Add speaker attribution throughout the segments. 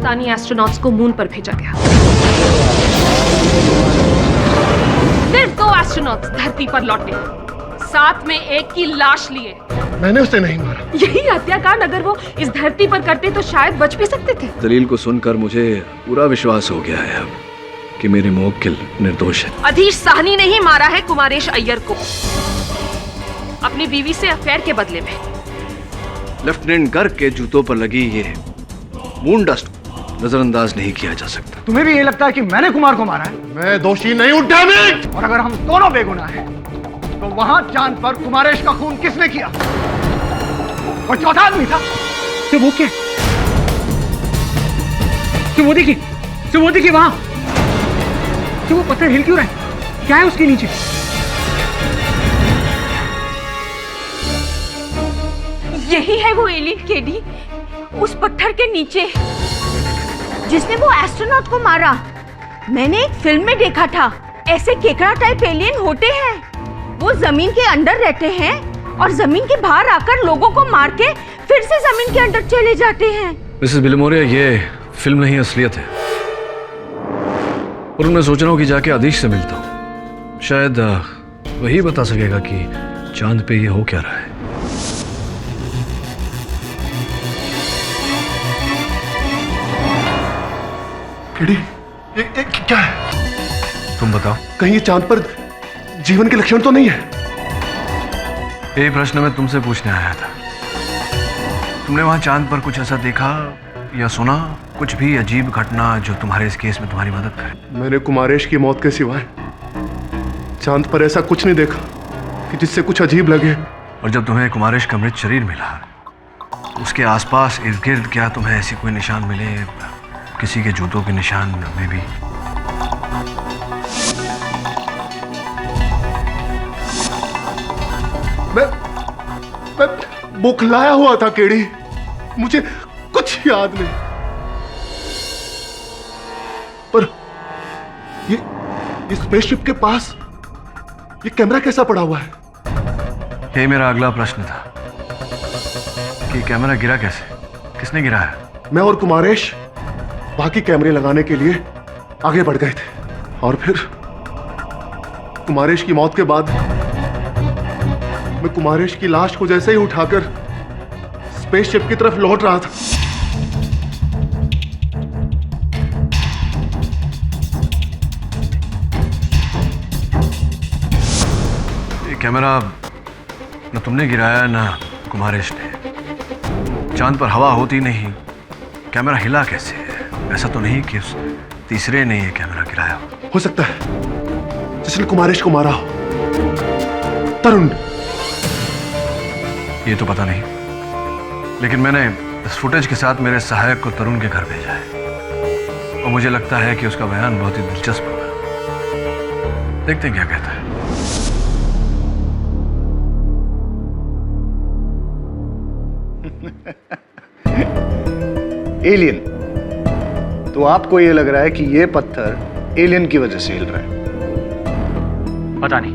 Speaker 1: Pakistani astronauts को moon पर भेजा गया। सिर्फ 2 एस्ट्रोनॉट्स धरती पर लौटे, साथ में एक की लाश लिए।
Speaker 2: मैंने उसे नहीं मारा।
Speaker 1: यही हत्याकांड अगर वो इस धरती पर करते तो शायद बच भी सकते थे।
Speaker 3: दलील को सुनकर मुझे पूरा विश्वास हो गया है अब कि मेरे मुवक्किल निर्दोष है।
Speaker 1: अधीश साहनी ने ही मारा है कुमारेश अय्यर को, अपनी बीवी से अफेयर के बदले में।
Speaker 3: लेफ्टिनेंट गर्ग के जूतों पर लगी ये मून डस्ट नजरअंदाज नहीं किया जा सकता।
Speaker 4: तुम्हें भी ये लगता है कि मैंने कुमार को मारा है?
Speaker 2: मैं दोषी नहीं हूं, डैम इट!
Speaker 4: और अगर हम दोनों बेगुनाह हैं, तो वहां चांद पर कुमारेश का खून किसने किया? और चौथा आदमी था।
Speaker 5: तो वो क्या? तो वो देखिए वहां। तो वो पत्थर हिल क्यों रहा है? क्या है उसके नीचे?
Speaker 1: यही है वो एलियन केडी, उस पत्थर के नीचे जिसने वो एस्ट्रोनॉट को मारा। मैंने एक फिल्म में देखा था, ऐसे केकड़ा टाइप एलियन होते हैं। वो जमीन के अंदर रहते हैं और जमीन के बाहर आकर लोगों को मार के फिर से जमीन के अंदर चले जाते हैं।
Speaker 3: मिसेस बिलमोरिया, ये फिल्म नहीं असलियत है। और मैं सोच रहा हूँ कि जाके अधीश से मिलता हूँ, शायद वही बता सकेगा कि चांद पे ये हो क्या रहा है।
Speaker 2: केडी, ये क्या है?
Speaker 3: तुम बताओ।
Speaker 2: कहीं ये चांद पर जीवन के लक्षण तो नहीं है?
Speaker 3: यही प्रश्न मैं तुमसे पूछने आया था। तुमने वहां चांद पर कुछ ऐसा देखा या सुना, कुछ भी अजीब घटना जो तुम्हारे इस केस में तुम्हारी मदद करे?
Speaker 2: मैंने कुमारेश की मौत के सिवाय चांद पर ऐसा कुछ नहीं देखा कि जिससे कुछ अजीब लगे।
Speaker 3: और जब तुम्हें कुमारेश का मृत शरीर मिला, उसके आसपास इर्द गिर्द क्या तुम्हें ऐसे कोई निशान मिले, किसी के जूतों के निशान में भी?
Speaker 2: मैं बुखलाया हुआ था केडी, मुझे कुछ याद नहीं। पर ये स्पेसशिप के पास ये कैमरा कैसा पड़ा हुआ है?
Speaker 3: यही मेरा अगला प्रश्न था कि कैमरा गिरा कैसे, किसने गिराया?
Speaker 2: मैं और कुमारेश बाकी कैमरे लगाने के लिए आगे बढ़ गए थे और फिर कुमारेश की मौत के बाद मैं कुमारेश की लाश को जैसे ही उठाकर स्पेसशिप की तरफ लौट रहा था,
Speaker 3: ये कैमरा न तुमने गिराया न कुमारेश ने। चांद पर हवा होती नहीं, कैमरा हिला कैसे? ऐसा तो नहीं कि उस तीसरे ने ये कैमरा गिराया
Speaker 2: हो सकता है जिसने कुमारेश को मारा हो। तरुण।
Speaker 3: ये तो पता नहीं, लेकिन मैंने इस फुटेज के साथ मेरे सहायक को तरुण के घर भेजा है और मुझे लगता है कि उसका बयान बहुत ही दिलचस्प होगा। देखते हैं क्या कहता है।
Speaker 4: एलियन? तो आपको ये लग रहा है कि ये पत्थर एलियन की वजह से हिल रहा है?
Speaker 5: पता नहीं,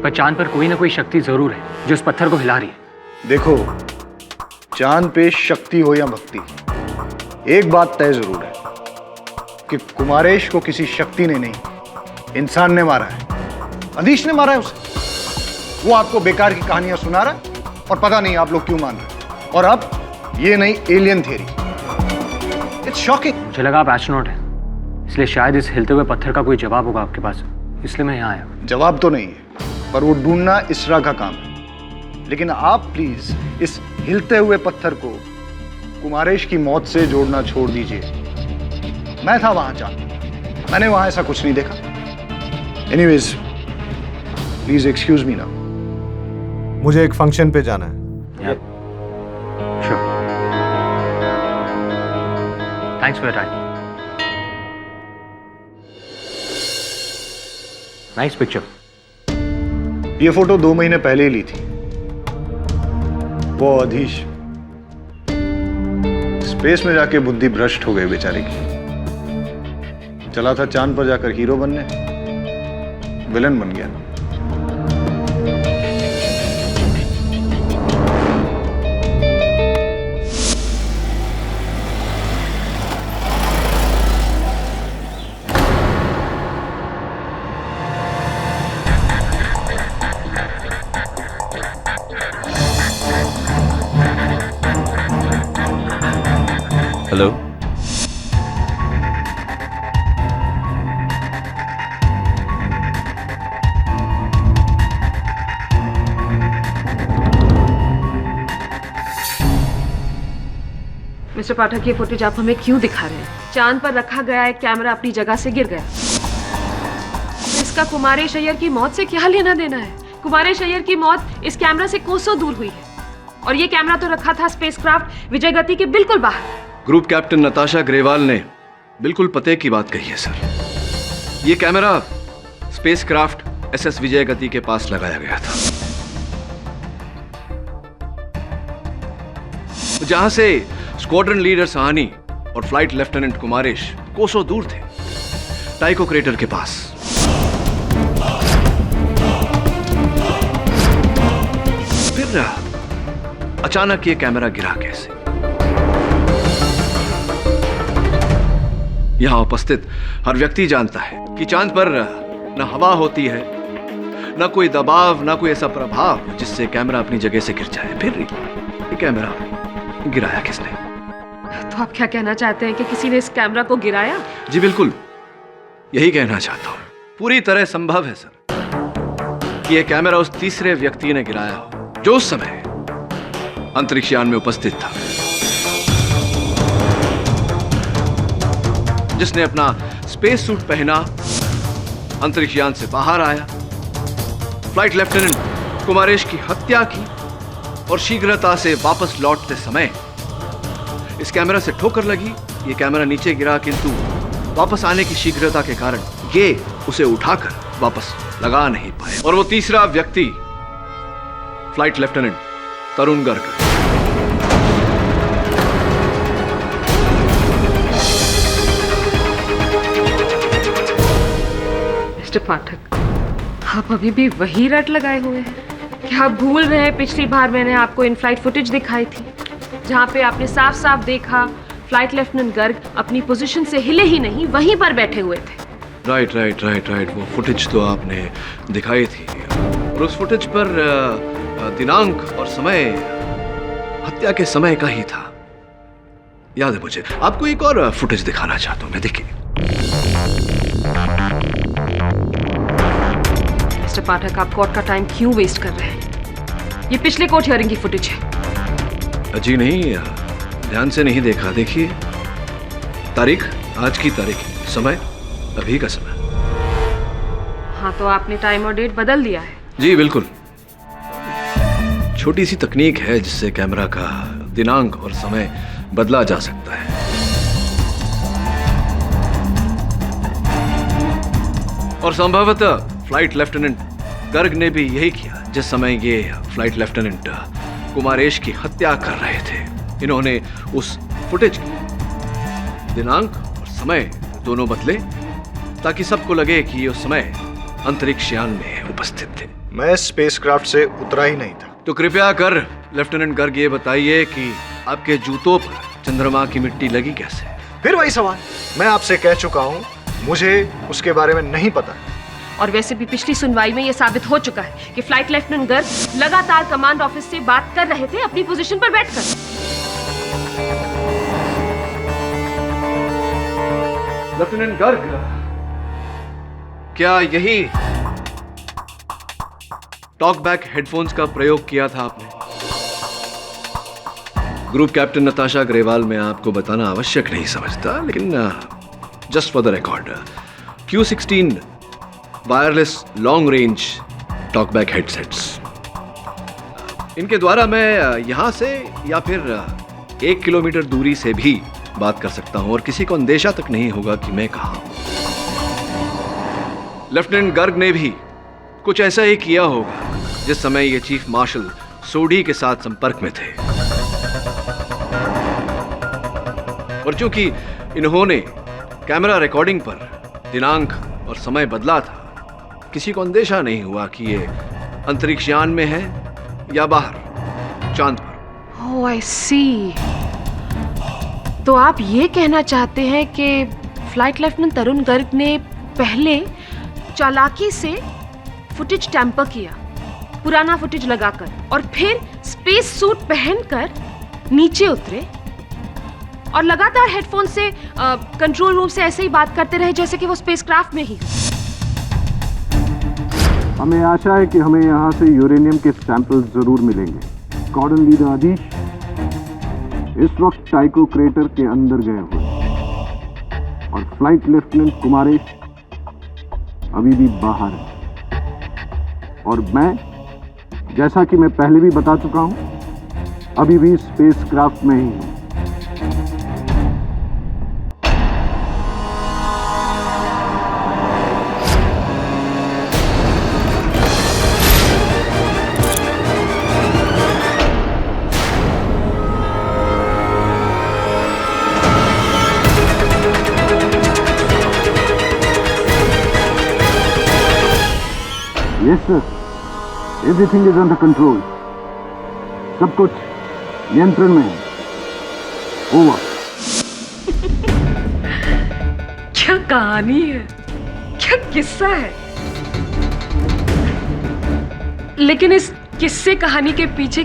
Speaker 5: पर चांद पर कोई ना कोई शक्ति जरूर है जो उस पत्थर को हिला रही है।
Speaker 4: देखो, चांद पे शक्ति हो या भक्ति, एक बात तय जरूर है कि कुमारेश को किसी शक्ति ने नहीं, इंसान ने मारा है। अधीश ने मारा है उसे। वो आपको बेकार की कहानियां सुना रहा है और पता नहीं आप लोग क्यों मान रहे हैं। और अब ये नई एलियन थ्योरी, इट्स शॉकिंग।
Speaker 5: मुझे लगा आप एस्ट्रोनॉट हैं, इसलिए शायद इस हिलते हुए पत्थर का कोई जवाब होगा आपके पास, इसलिए मैं यहाँ आया।
Speaker 4: जवाब तो नहीं है, पर वो ढूंढना इसरा का काम है। लेकिन आप प्लीज इस हिलते हुए पत्थर को कुमारेश की मौत से जोड़ना छोड़ दीजिए। मैं था वहां चांद, मैंने वहां ऐसा कुछ नहीं देखा। Anyways, please excuse me now.
Speaker 6: मुझे एक फंक्शन पे जाना है।
Speaker 5: Sure. Thanks for your time. Nice picture.
Speaker 4: ये फोटो 2 महीने पहले ही ली थी। वो अधीश स्पेस में जाके बुद्धि भ्रष्ट हो गई बेचारे की। चला था चांद पर जाकर हीरो बनने, विलन बन गया।
Speaker 7: हेलो।
Speaker 8: मिस्टर पाठक, ये फुटेज आप हमें क्यों दिखा रहे हैं? चांद पर रखा गया एक कैमरा अपनी जगह से गिर गया। इसका कुमारेश अय्यर की मौत से क्या लेना देना है? कुमारेश अय्यर की मौत इस कैमरा से कोसों दूर हुई है और ये कैमरा तो रखा था स्पेसक्राफ्ट विजय गति के बिल्कुल बाहर।
Speaker 3: ग्रुप कैप्टन नताशा ग्रेवाल ने बिल्कुल पते की बात कही है सर। ये camera spacecraft SS Vijay Gati के पास लगाया गया था, जहां से स्क्वाड्रन लीडर सहानी और फ्लाइट लेफ्टिनेंट कुमारेश कोसों दूर थे, टाइको क्रेटर के पास। फिर अचानक ये कैमरा गिरा कैसे? यहां उपस्थित हर व्यक्ति जानता है कि चांद पर न हवा होती है, न कोई दबाव, न कोई ऐसा प्रभाव जिससे कैमरा अपनी जगह से गिर जाए। फिर ये कैमरा गिराया किसने?
Speaker 8: तो आप क्या कहना चाहते हैं कि किसी ने इस कैमरा को गिराया?
Speaker 3: जी बिल्कुल, यही कहना चाहता हूं। पूरी तरह संभव है सर कि यह कैमरा उस तीसरे व्यक्ति ने गिराया हो जो उस समय अंतरिक्ष यान में उपस्थित था, जिसने अपना स्पेस सूट पहना, अंतरिक्ष यान से बाहर आया, फ्लाइट लेफ्टिनेंट कुमारेश की हत्या की और शीघ्रता से वापस लौटते समय इस कैमरा से ठोकर लगी। ये कैमरा नीचे गिरा, किंतु वापस आने की शीघ्रता के कारण ये उसे उठाकर वापस लगा नहीं पाए। और वो तीसरा व्यक्ति फ्लाइट लेफ्टिनेंट तरुण गर्ग।
Speaker 8: मिस्टर पाठक, आप अभी भी वही रट लगाए हुए हैं? क्या आप भूल रहे हैं पिछली बार मैंने आपको इन फ्लाइट फुटेज दिखाई थी, जहां पे आपने साफ साफ देखा फ्लाइट लेफ्टिनेंट गर्ग अपनी पोजीशन से हिले ही नहीं, वहीं पर बैठे हुए थे।
Speaker 3: राइट। वो फुटेज तो आपने दिखाई थी और उस फुटेज पर दिनांक और समय हत्या के समय का ही था, याद है मुझे। आपको एक और फुटेज दिखाना चाहता हूं मैं, देखिए।
Speaker 8: मिस्टर पाठक, आप कोर्ट का टाइम क्यों वेस्ट कर रहे हैं? ये पिछले कोर्ट हियरिंग की फुटेज है।
Speaker 3: जी नहीं, ध्यान से नहीं देखा। देखिए तारीख, आज की तारीख, समय अभी का समय।
Speaker 8: हाँ, तो आपने टाइम और डेट बदल दिया है।
Speaker 3: जी बिल्कुल, छोटी सी तकनीक है जिससे कैमरा का दिनांक और समय बदला जा सकता है। और संभवतः फ्लाइट लेफ्टिनेंट गर्ग ने भी यही किया जिस समय ये फ्लाइट लेफ्टिनेंट कुमारेश की हत्या कर रहे थे। इन्होंने उस फुटेज की दिनांक और समय दोनों बदले ताकि सबको लगे कि ये उस समय अंतरिक्ष यान में उपस्थित थे।
Speaker 4: मैं स्पेसक्राफ्ट से उतरा ही नहीं था।
Speaker 3: तो कृपया कर लेफ्टिनेंट गर्ग ये बताइए कि आपके जूतों पर चंद्रमा की मिट्टी लगी कैसे?
Speaker 4: फिर वही सवाल, मैं आपसे कह चुका हूँ मुझे उसके बारे में नहीं पता।
Speaker 8: और वैसे भी पिछली सुनवाई में यह साबित हो चुका है कि फ्लाइट लेफ्टिनेंट गर्ग लगातार कमांड ऑफिस से बात कर रहे थे अपनी पोजीशन पर बैठकर।
Speaker 3: लेफ्टिनेंट गर्ग, क्या यही टॉकबैक हेडफोन्स का प्रयोग किया था आपने? ग्रुप कैप्टन नताशा ग्रेवाल, मैं आपको बताना आवश्यक नहीं समझता, लेकिन just for the record, Q16 wireless long range talkback headsets, इनके द्वारा मैं यहां से या फिर 1 किलोमीटर दूरी से भी बात कर सकता हूं और किसी को अंदेशा तक नहीं होगा कि मैं कहां हूं। लेफ्टिनेंट गर्ग ने भी कुछ ऐसा ही किया होगा जिस समय ये चीफ मार्शल सोडी के साथ संपर्क में थे। और चूंकि इन्होंने कैमरा रिकॉर्डिंग पर दिनांक और समय बदला था, किसी को अंदेशा नहीं हुआ कि ये अंतरिक्ष यान में है या बाहर चांद पर।
Speaker 8: ओह, आई सी। तो आप ये कहना चाहते हैं कि फ्लाइट लेफ्टिनेंट तरुण गर्ग ने पहले चालाकी से फुटेज टैंपर किया, पुराना फुटेज लगाकर, और फिर स्पेस सूट पहनकर नीचे उतरे और लगातार हेडफोन से कंट्रोल रूम से ऐसे ही बात करते रहे जैसे कि वो स्पेसक्राफ्ट में ही।
Speaker 7: हमें आशा है कि हमें यहाँ से यूरेनियम के सैंपल जरूर मिलेंगे। स्क्वाड्रन लीडर आदिश इस वक्त टाइको क्रेटर के अंदर गए हुए और फ्लाइट लेफ्टिनेंट कुमारेश अभी भी बाहर है। और मैं, जैसा कि मैं पहले भी बता चुका हूं, अभी भी स्पेसक्राफ्ट में ही हूं। Yes, sir. Everything is under control. सब कुछ नियंत्रण में है। Over.
Speaker 8: क्या कहानी है, क्या किस्सा है। लेकिन इस किस्से कहानी के पीछे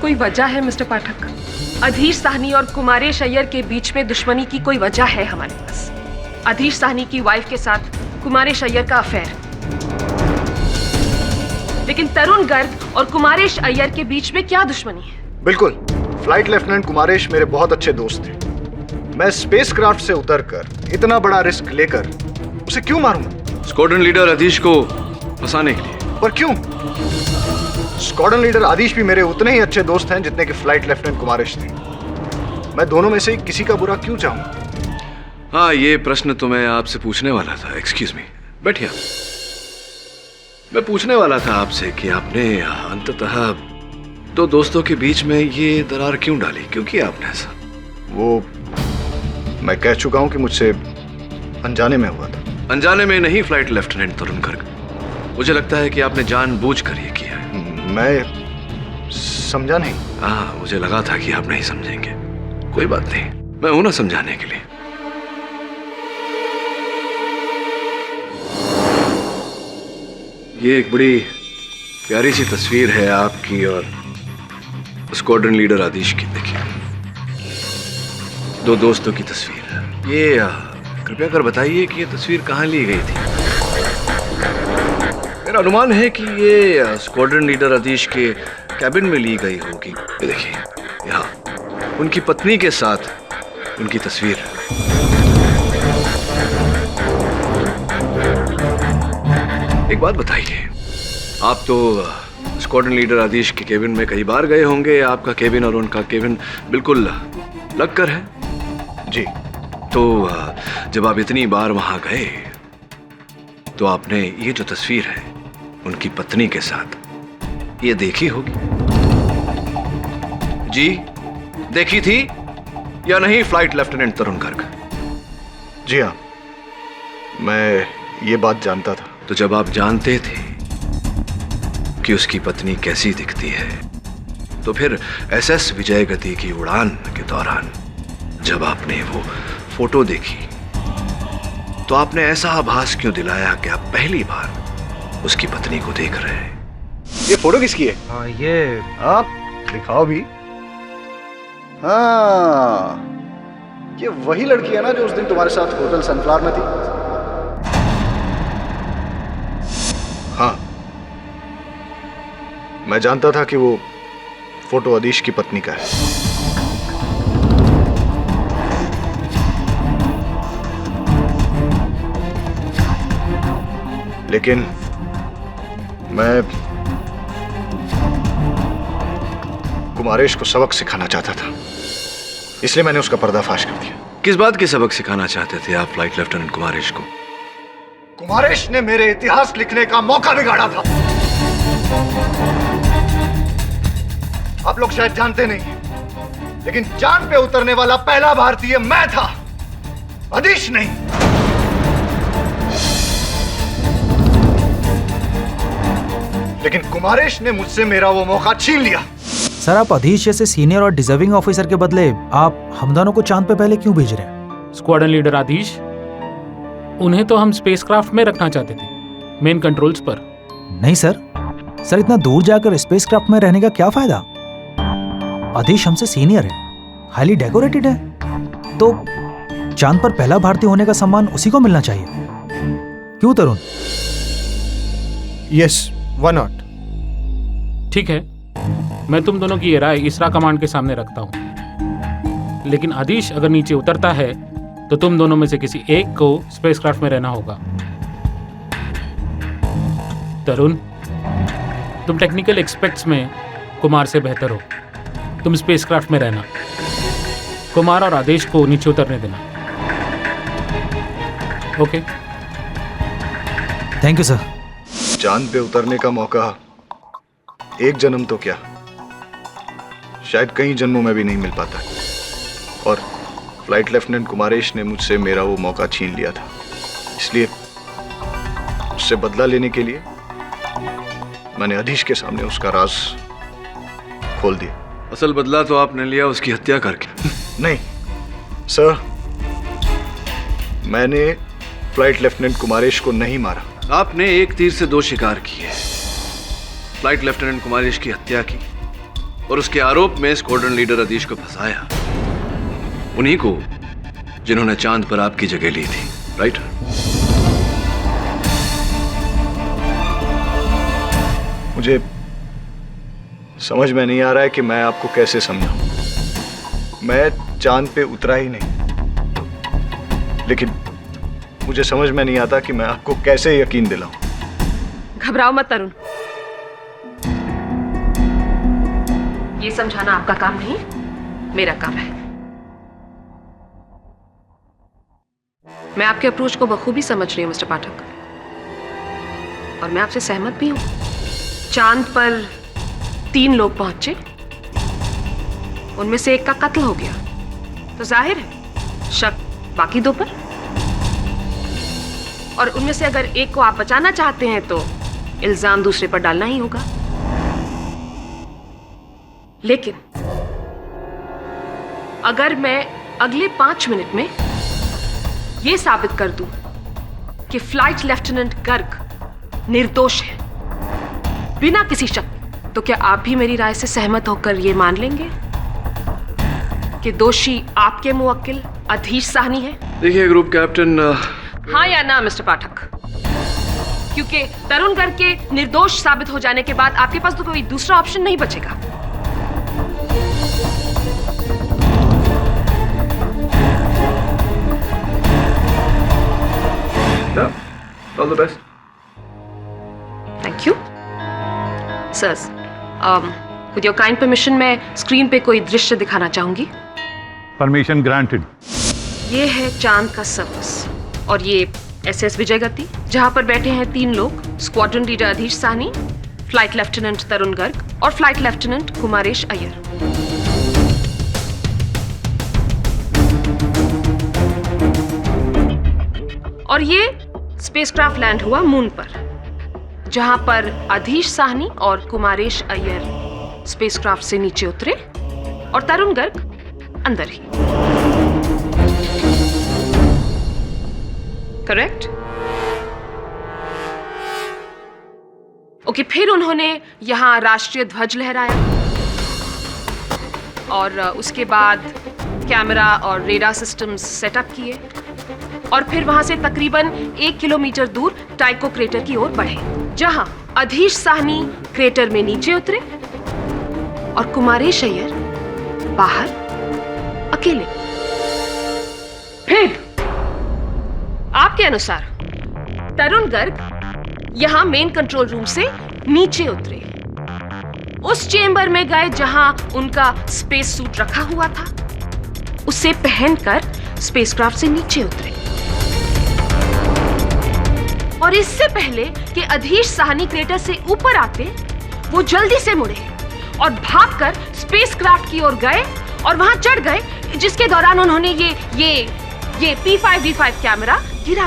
Speaker 8: कोई वजह है मिस्टर पाठक। अधीर साहनी और कुमारेश अय्यर के बीच में दुश्मनी की कोई वजह है हमारे पास। अधीर साहनी की वाइफ के साथ कुमारेश अय्यर का अफेयर, लेकिन तरुण गर्ग और कुमारेश अय्यर के बीच में क्या दुश्मनी है?
Speaker 4: बिल्कुल, फ्लाइट लेफ्टिनेंट कुमारेश मेरे बहुत अच्छे दोस्त थे। मैं स्पेसक्राफ्ट से उतरकर इतना बड़ा रिस्क लेकर उसे क्यों मारूंगा?
Speaker 3: स्क्वाड्रन लीडर आदिश को फंसाने के लिए।
Speaker 4: पर क्यों? स्क्वाड्रन लीडर आदिश भी मेरे उतने ही अच्छे दोस्त हैं जितने कि फ्लाइट लेफ्टिनेंट कुमारेश थे। मैं दोनों में से किसी का बुरा क्यों चाहूंगा?
Speaker 3: हाँ, ये प्रश्न तो मैं आपसे पूछने वाला था। एक्सक्यूज मी, बैठिए। मैं पूछने वाला था आपसे कि आपने अंततः दो दोस्तों के बीच में ये दरार क्यों डाली, क्यों किया आपने ऐसा?
Speaker 4: वो मैं कह चुका हूं कि मुझसे अनजाने में हुआ था।
Speaker 3: अनजाने में नहीं फ्लाइट लेफ्टिनेंट तरुण गर्ग, मुझे लगता है कि आपने जानबूझकर ये किया है।
Speaker 4: मैं समझा नहीं।
Speaker 3: हाँ, मुझे लगा था कि आप नहीं समझेंगे। कोई बात नहीं, मैं हूं ना समझाने के लिए। ये एक बड़ी प्यारी सी तस्वीर है आपकी और स्क्वाड्रन लीडर आदिश की। देखिए, दो दोस्तों की तस्वीर। ये कृपया कर बताइए कि ये तस्वीर कहाँ ली गई थी? मेरा अनुमान है कि ये स्क्वाड्रन लीडर आदिश के कैबिन में ली गई होगी। ये देखिए, यहाँ उनकी पत्नी के साथ उनकी तस्वीर। एक बात बताइए, आप तो स्क्वाड्रन लीडर आदिश के केबिन में कई बार गए होंगे। आपका केबिन और उनका केबिन बिल्कुल लगकर है।
Speaker 4: जी।
Speaker 3: तो जब आप इतनी बार वहां गए तो आपने ये जो तस्वीर है उनकी पत्नी के साथ, ये देखी होगी। जी, देखी थी या नहीं फ्लाइट लेफ्टिनेंट तरुण गर्ग?
Speaker 4: जी हाँ, मैं ये बात जानता था।
Speaker 3: तो जब आप जानते थे कि उसकी पत्नी कैसी दिखती है, तो फिर एसएस विजय गति की उड़ान के दौरान जब आपने वो फोटो देखी तो आपने ऐसा आभास क्यों दिलाया कि आप पहली बार उसकी पत्नी को देख रहे हैं?
Speaker 4: ये फोटो किसकी है?
Speaker 6: ये
Speaker 4: आप दिखाओ भी। हाँ, ये वही लड़की है ना जो उस दिन तुम्हारे साथ होटल सनफ्लावर में थी? हाँ, मैं जानता था कि वो फोटो आदिश की पत्नी का है। लेकिन मैं कुमारेश को सबक सिखाना चाहता था, इसलिए मैंने उसका पर्दाफाश कर दिया।
Speaker 3: किस बात के सबक सिखाना चाहते थे आप फ्लाइट लेफ्टिनेंट कुमारेश को?
Speaker 4: कुमारेश ने मेरे इतिहास लिखने का मौका बिगाड़ा था। आप लोग शायद जानते नहीं, लेकिन चांद पे उतरने वाला पहला भारतीय मैं था, आदिश नहीं। लेकिन कुमारेश ने मुझसे मेरा वो मौका छीन लिया।
Speaker 9: सर, आप अधीश जैसे सीनियर और डिजर्विंग ऑफिसर के बदले आप हम दोनों को चांद पे पहले क्यों भेज रहे हैं?
Speaker 5: स्क्वाड्रन लीडर आदिश, उन्हें तो हम स्पेसक्राफ्ट में रखना चाहते थे, मेन कंट्रोल्स पर।
Speaker 9: नहीं सर, इतना दूर जाकर स्पेसक्राफ्ट में रहने का क्या फायदा? अधीश हमसे सीनियर है, हाईली डेकोरेटेड है। तो चांद पर पहला भारतीय होने का सम्मान उसी को मिलना चाहिए, क्यों तरुण?
Speaker 6: Yes, why not?
Speaker 10: ठीक है, मैं तुम दोनों की ये राय इसरा कमांड के सामने रखता हूँ, लेकिन आदिश अगर नीचे उतरता है तो तुम दोनों में से किसी एक को स्पेसक्राफ्ट में रहना होगा। तरुण, तुम टेक्निकल एक्सपेक्ट्स में कुमार से बेहतर हो, तुम स्पेसक्राफ्ट में रहना, कुमार और आदेश को नीचे उतरने देना। Okay,
Speaker 9: thank you sir.
Speaker 4: चांद पे उतरने का मौका एक जन्म तो क्या, शायद कई जन्मों में भी नहीं मिल पाता, और फ्लाइट लेफ्टिनेंट कुमारेश ने मुझसे मेरा वो मौका छीन लिया था। इसलिए उससे बदला लेने के लिए मैंने अधीश के सामने उसका राज खोल दिया।
Speaker 3: असल बदला तो आपने लिया उसकी हत्या करके।
Speaker 4: नहीं सर, मैंने फ्लाइट लेफ्टिनेंट कुमारेश को नहीं मारा।
Speaker 3: आपने एक तीर से दो शिकार किए, फ्लाइट लेफ्टिनेंट कुमारेश की हत्या की और उसके आरोप में स्क्वाड्रन लीडर अधीश को फंसाया, उन्हीं को जिन्होंने चांद पर आपकी जगह ली थी, राइट?
Speaker 4: मुझे समझ में नहीं आ रहा है कि मैं आपको कैसे समझाऊं। मैं चांद पे उतरा ही नहीं, लेकिन मुझे समझ में नहीं आता कि मैं आपको कैसे यकीन दिलाऊं।
Speaker 8: घबराओ मत तरुण, ये समझाना आपका काम नहीं, मेरा काम है। मैं आपके अप्रोच को बखूबी समझ रही हूं मिस्टर पाठक, और मैं आपसे सहमत भी हूं। चांद पर 3 लोग पहुंचे, उनमें से एक का कत्ल हो गया, तो जाहिर है शक बाकी 2 पर, और उनमें से अगर एक को आप बचाना चाहते हैं तो इल्जाम दूसरे पर डालना ही होगा। लेकिन अगर मैं अगले 5 मिनट में यह साबित कर दूं कि फ्लाइट लेफ्टिनेंट गर्ग निर्दोष है बिना किसी शक, तो क्या आप भी मेरी राय से सहमत होकर यह मान लेंगे कि दोषी आपके मुवक्किल अधीश साहनी है?
Speaker 3: देखिए ग्रुप कैप्टन,
Speaker 8: हाँ या ना मिस्टर पाठक? क्योंकि तरुण गर्ग के निर्दोष साबित हो जाने के बाद आपके पास तो कोई दूसरा ऑप्शन नहीं बचेगा।
Speaker 3: All the best.
Speaker 8: Thank you sir. With your kind permission मैं स्क्रीन पे कोई दृश्य दिखाना चाहूंगी।
Speaker 7: Permission granted.
Speaker 8: ये है चांद का सर्विस, और ये SS विजय गति, जहां पर बैठे हैं 3 लोग, squadron leader अधीश Sahni, flight lieutenant तरुण गर्ग और फ्लाइट लेफ्टिनेंट कुमारेश अय्यर। और ये स्पेसक्राफ्ट लैंड हुआ मून पर, जहां पर अधीश साहनी और कुमारेश अय्यर स्पेसक्राफ्ट से नीचे उतरे और तरुण गर्ग अंदर ही। करेक्ट? ओके, फिर उन्होंने यहां राष्ट्रीय ध्वज लहराया और उसके बाद कैमरा और रेडार सिस्टम्स सेटअप किए, और फिर वहां से तकरीबन 1 किलोमीटर दूर टाइको क्रेटर की ओर बढ़े, जहां अधीश साहनी क्रेटर में नीचे उतरे और कुमारेश अय्यर बाहर अकेले। फिर आपके अनुसार तरुण गर्ग यहां मेन कंट्रोल रूम से नीचे उतरे, उस चेंबर में गए जहां उनका स्पेस सूट रखा हुआ था, उसे पहनकर स्पेसक्राफ्ट से नीचे उतरे, और इससे पहले कि अधीश साहनी क्रेटर से ऊपर आते, वो जल्दी से मुड़े और भागकर स्पेसक्राफ्ट की ओर गए और वहां चढ़ गए, जिसके दौरान उन्होंने ये P5V5 कैमरा गिरा।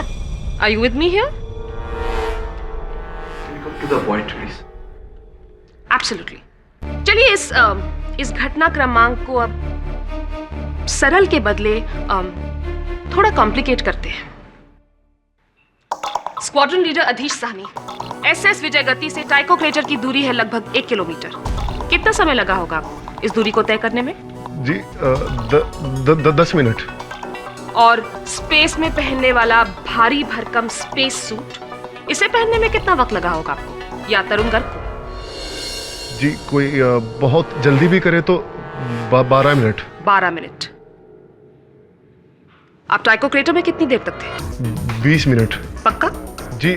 Speaker 8: Are you with me here?
Speaker 3: To the point, please.
Speaker 8: Absolutely. चलिए इस घटना क्रमांक को अब सरल के बदले थोड़ा कॉम्प्लिकेट करते हैं। स्क्वाड्रन लीडर अधीश साहनी, SS विजय गति से टाइको क्रेटर की दूरी है लगभग 1 किलोमीटर। कितना समय लगा होगा इस दूरी को तय करने में?
Speaker 2: जी 10 मिनट।
Speaker 8: और स्पेस में पहनने वाला भारी भरकम स्पेस सूट, इसे पहनने में कितना वक्त लगा होगा आपको या तरुण गर्ग को?
Speaker 2: जी कोई बहुत जल्दी भी करे तो 12 मिनट।
Speaker 8: 12 मिनट। आप टाइको क्रेटर में कितनी देर तक थे?
Speaker 2: 20 मिनट।
Speaker 8: पक्का?
Speaker 2: जी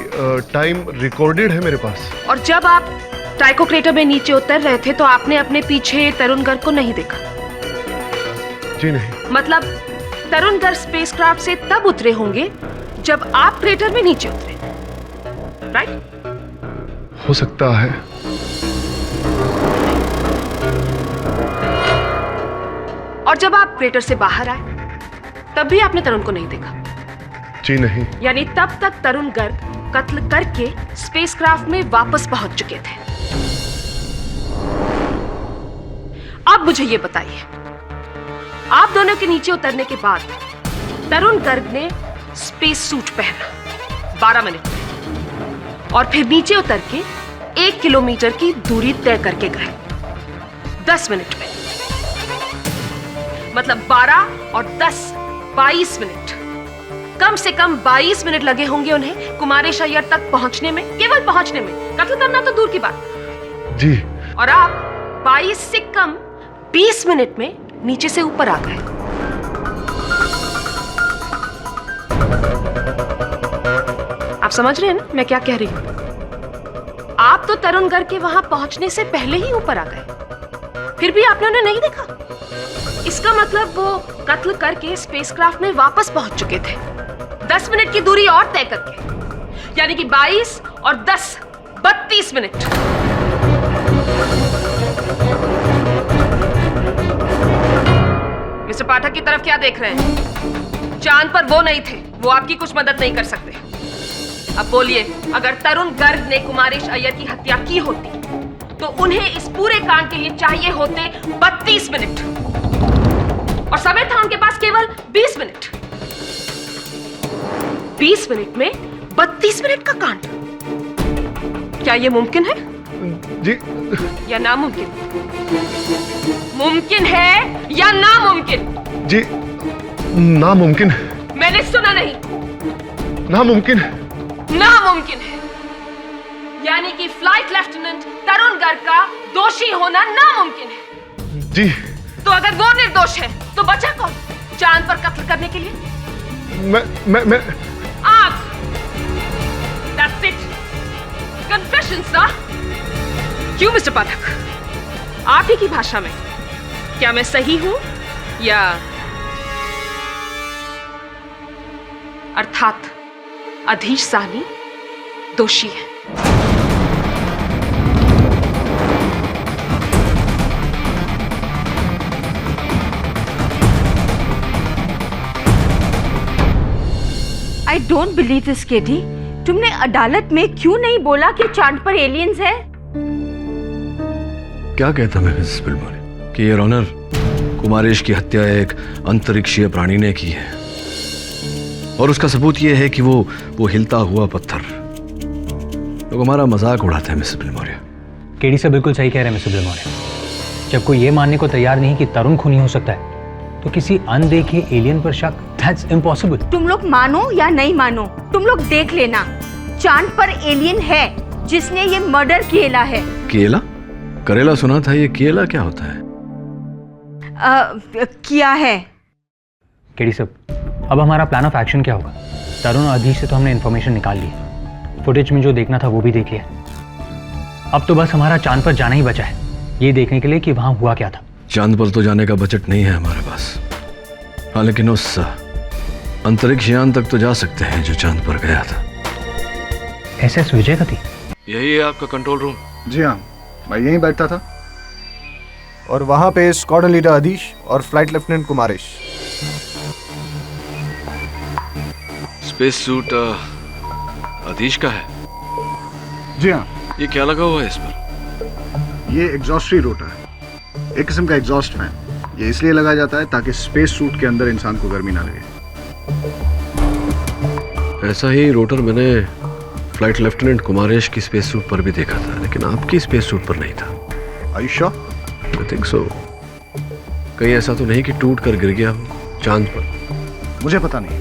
Speaker 2: टाइम रिकॉर्डेड है मेरे पास।
Speaker 8: और जब आप टाइको क्रेटर में नीचे उतर रहे थे तो आपने अपने पीछे तरुण गर्ग को नहीं देखा?
Speaker 2: जी नहीं।
Speaker 8: मतलब तरुण गर्ग स्पेसक्राफ्ट से तब उतरे होंगे जब आप क्रेटर में नीचे उतरे, राइट?
Speaker 2: हो सकता है।
Speaker 8: और जब आप क्रेटर से बाहर आए तब भी आपने तरुण को नहीं देखा?
Speaker 2: जी नहीं।
Speaker 8: यानी तब तक तरुण गर्ग कत्ल करके स्पेसक्राफ्ट में वापस पहुंच चुके थे। अब मुझे ये बताइए, आप दोनों के नीचे उतरने के बाद तरुण गर्ग ने स्पेस सूट पहना 12 मिनट में, और फिर नीचे उतर के 1 किलोमीटर की दूरी तय करके गए 10 मिनट में। मतलब 12 और 10 22 मिनट, कम से कम 22 मिनट लगे होंगे उन्हें कुमारेश अय्यर तक पहुंचने में, केवल पहुंचने में। कत्ल करना तो दूर की बात।
Speaker 2: जी।
Speaker 8: और आप 22 से कम 20 मिनट में नीचे से ऊपर आ गए। आप समझ रहे हैं ना मैं क्या कह रही हूं? आप तो तरुण गर्ग के वहां पहुंचने से पहले ही ऊपर आ गए, फिर भी आपने उन्हें नहीं देखा। इसका मतलब वो कत्ल करके स्पेसक्राफ्ट में वापस पहुंच चुके थे 10 मिनट की दूरी और तय करके, यानी कि 22 और 10 32 मिनट। मिस्टर पाठक की तरफ क्या देख रहे हैं? चांद पर वो नहीं थे, वो आपकी कुछ मदद नहीं कर सकते। अब बोलिए, अगर तरुण गर्ग ने कुमारेश अय्यर की हत्या की होती तो उन्हें इस पूरे कांड के लिए चाहिए होते 32 मिनट, और समय था उनके पास केवल 20 मिनट। 20 मिनट में 32 मिनट का कांड, क्या यह मुमकिन है?
Speaker 2: जी।
Speaker 8: या नामुमकिन? मुमकिन है या नामुमकिन?
Speaker 2: जी नामुमकिन।
Speaker 8: मैंने सुना नहीं।
Speaker 2: नामुमकिन।
Speaker 8: नामुमकिन है, यानी कि फ्लाइट लेफ्टिनेंट तरुण गर्ग का दोषी होना नामुमकिन है।
Speaker 2: जी।
Speaker 8: तो अगर वो निर्दोष है तो बचा कौन चांद पर कत्ल करने के लिए?
Speaker 2: मैं
Speaker 8: आप। That's it. Confession, sir. क्यों मिस्टर पाठक, आप ही की भाषा में क्या मैं सही हूं या? अर्थात अधीश साहनी दोषी है।
Speaker 1: आई डोंट बिलीव दिस केटी। तुमने अदालत में क्यों नहीं बोला कि चांद पर एलियंस है?
Speaker 3: क्या कहता मैं मिसेस बिलमोरी कि योर ऑनर, कुमारेश की हत्या एक अंतरिक्षीय प्राणी ने की है, और उसका सबूत यह है कि वो हिलता हुआ पत्थर। लोग हमारा मजाक उड़ाते हैं मिसेस बिलमोरी।
Speaker 11: केडी से बिल्कुल सही कह रहे हैं मिसेस बिलमोरी। जब कोई ये मानने को तैयार नहीं कि तरुण खूनी हो सकता है तो किसी अनदेखे एलियन पर शक, दैट्स इम्पॉसिबल।
Speaker 1: तुम लोग मानो या नहीं मानो, तुम लोग देख लेना, चांद पर एलियन है जिसने ये मर्डर किया है।
Speaker 3: केला? करेला सुना था, ये केला क्या होता है?
Speaker 1: किया है।
Speaker 11: केडी साहब, अब हमारा प्लान ऑफ एक्शन क्या होगा? तरुण और अधीश से तो हमने इन्फॉर्मेशन निकाल ली, फुटेज में जो देखना था वो भी देख लिया। अब तो बस हमारा चांद पर जाना ही बचा है, ये देखने के लिए कि वहां हुआ क्या था।
Speaker 3: चांद पर तो जाने का बजट नहीं है हमारे पास, हाँ, लेकिन उस अंतरिक्ष यान तक तो जा सकते हैं जो चांद पर गया था।
Speaker 11: SS विजय गति?
Speaker 3: यही है आपका कंट्रोल रूम?
Speaker 4: जी हाँ, मैं यहीं बैठता था।
Speaker 6: और वहां पे स्क्वाड्रन लीडर अधीश और flight lieutenant Kumaresh.
Speaker 3: Space suit Adhish का है?
Speaker 4: जी हाँ।
Speaker 3: ये क्या लगा हुआ है इस पर?
Speaker 4: ये एग्जॉस्ट रोटर है, एक किस्म का एग्जॉस्ट फैन। ये इसलिए लगाया जाता है ताकि स्पेस सूट के अंदर इंसान को गर्मी ना लगे।
Speaker 3: ऐसा ही रोटर मैंने फ्लाइट लेफ्टिनेंट कुमारेश की स्पेस सूट पर भी देखा था, लेकिन आपकी स्पेस सूट पर नहीं था।
Speaker 4: Are you sure?
Speaker 3: I think so. कहीं ऐसा तो नहीं कि टूट कर गिर गया हो चांद पर?
Speaker 4: मुझे पता नहीं,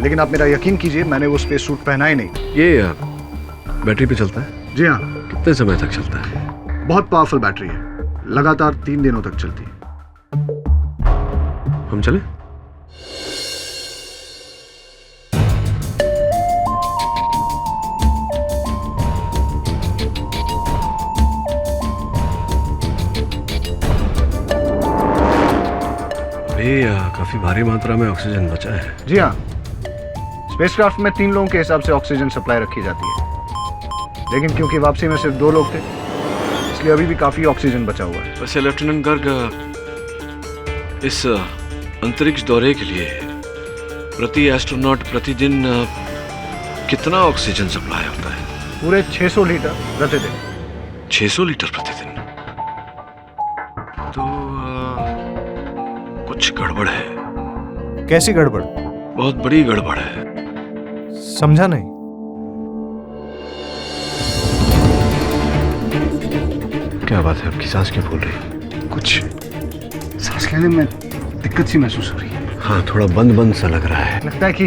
Speaker 4: लेकिन आप मेरा यकीन कीजिए, मैंने वो स्पेस सूट पहना ही नहीं।
Speaker 3: ये बैटरी पे चलता है?
Speaker 4: जी हाँ।
Speaker 3: कितने समय तक चलता है?
Speaker 4: बहुत पावरफुल बैटरी है, लगातार 3 दिनों तक चलती है।
Speaker 3: हम चले? अभी काफी भारी मात्रा में ऑक्सीजन बचा है।
Speaker 4: जी हाँ, स्पेसक्राफ्ट में 3 लोगों के हिसाब से ऑक्सीजन सप्लाई रखी जाती है, लेकिन क्योंकि वापसी में सिर्फ 2 लोग थे, इसलिए अभी भी काफी ऑक्सीजन बचा हुआ है।
Speaker 3: वैसे लेफ्टिनेंट गर्ग, इस अंतरिक्ष दौरे के लिए प्रति एस्ट्रोनॉट प्रतिदिन कितना ऑक्सीजन सप्लाई होता है?
Speaker 4: पूरे 600 लीटर प्रतिदिन।
Speaker 3: 600 लीटर प्रतिदिन? तो कुछ गड़बड़ है।
Speaker 6: कैसी गड़बड़?
Speaker 3: बहुत बड़ी गड़बड़ है।
Speaker 6: समझा नहीं।
Speaker 3: क्या बात है, आपकी सांस क्यों फूल रही है?
Speaker 4: कुछ सांस लेने में दिक्कत सी महसूस हो रही है।
Speaker 3: हाँ, थोड़ा बंद बंद सा लग रहा है।
Speaker 4: लगता है कि